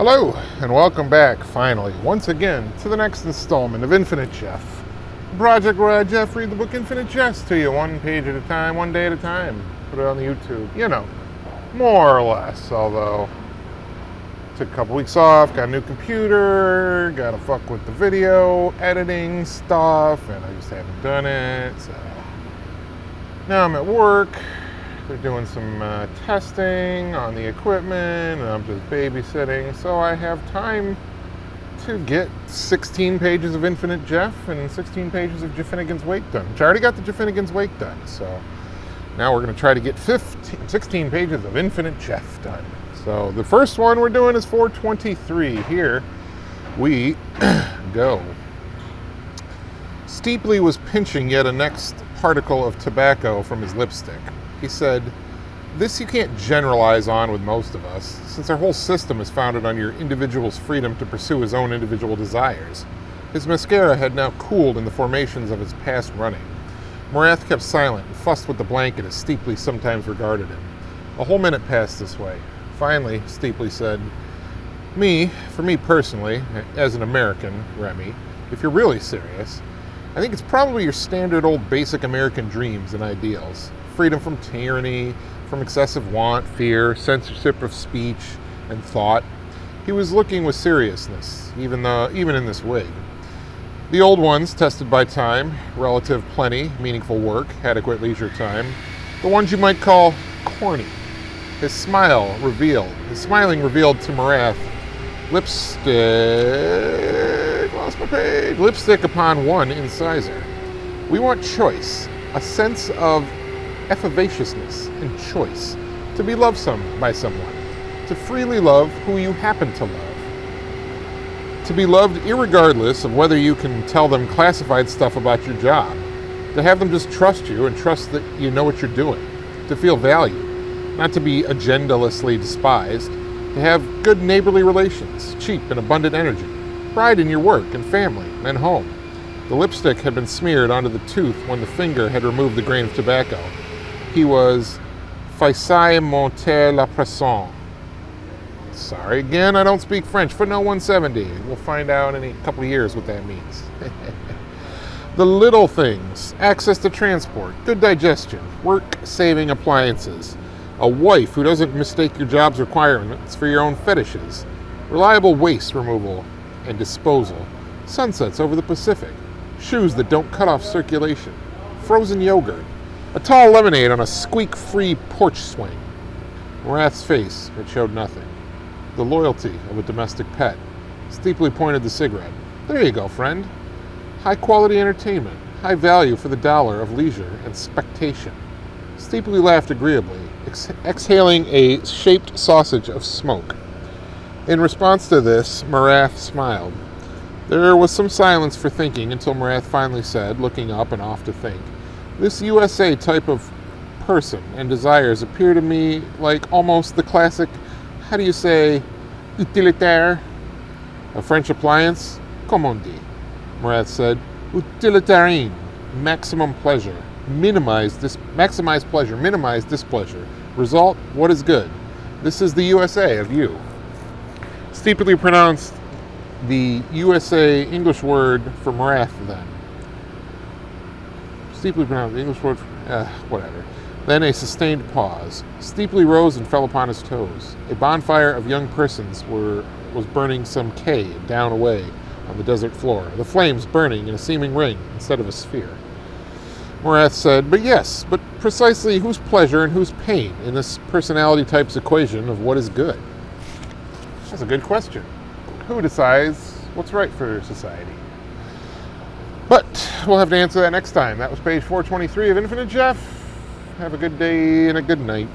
Hello, and welcome back, finally, once again, to the next installment of Infinite Jeff. A project where I, Jeff, read the book Infinite Jest to you, one page at a time, one day at a time. Put it on the YouTube, more or less, although took a couple weeks off, got a new computer, gotta fuck with the video editing stuff, and I just haven't done it, so now I'm at work. They're doing some testing on the equipment, and I'm just babysitting, so I have time to get 16 pages of Infinite Jeff and 16 pages of Finnegan's Wake done, which I already got the Finnegan's Wake done, so now we're going to try to get 16 pages of Infinite Jeff done. So the first one we're doing is 423. Here we go. Steeply was pinching yet a next particle of tobacco from his lipstick. He said, "This you can't generalize on with most of us, since our whole system is founded on your individual's freedom to pursue his own individual desires." His mascara had now cooled in the formations of his past running. Morath kept silent and fussed with the blanket as Steeply sometimes regarded him. A whole minute passed this way. Finally, Steeply said, For me personally, as an American, Remy, if you're really serious, I think it's probably your standard old basic American dreams and ideals. Freedom from tyranny, from excessive want, fear, censorship of speech and thought. He was looking with seriousness, even in this wig. The old ones, tested by time, relative plenty, meaningful work, adequate leisure time. The ones you might call corny. His smiling revealed to Morath lipstick upon one incisor. We want choice, a sense of effivaciousness and choice, to be loved by someone, to freely love who you happen to love, to be loved irregardless of whether you can tell them classified stuff about your job, to have them just trust you and trust that you know what you're doing, to feel valued, not to be agendalessly despised, to have good neighborly relations, cheap and abundant energy, pride in your work and family and home. The lipstick had been smeared onto the tooth when the finger had removed the grain of tobacco. He was Faisai monter la pression. Sorry, again, I don't speak French. Footnote 170. We'll find out in a couple of years what that means. The little things: access to transport, good digestion, work-saving appliances, a wife who doesn't mistake your job's requirements for your own fetishes, reliable waste removal and disposal, sunsets over the Pacific, shoes that don't cut off circulation, frozen yogurt, a tall lemonade on a squeak-free porch swing. Morath's face had showed nothing. The loyalty of a domestic pet. Steeply pointed the cigarette. There you go, friend. High-quality entertainment, high value for the dollar of leisure and spectation. Steeply laughed agreeably, exhaling a shaped sausage of smoke. In response to this, Morath smiled. There was some silence for thinking until Morath finally said, looking up and off to think, "This USA type of person and desires appear to me like almost the classic, how do you say, utilitaire? A French appliance? Comme on dit," Morath said. "Utilitarian, maximum pleasure, maximize pleasure, minimize displeasure. Result, what is good? This is the USA of you." Steeply pronounced the USA English word for Morath then. Steeply pronounced the English word for, whatever. Then a sustained pause. Steeply rose and fell upon his toes. A bonfire of young persons was burning some cave down away on the desert floor, the flames burning in a seeming ring instead of a sphere. Morath said, but precisely whose pleasure and whose pain in this personality type's equation of what is good? That's a good question. Who decides what's right for society? But we'll have to answer that next time. That was page 423 of Infinite Jeff. Have a good day and a good night.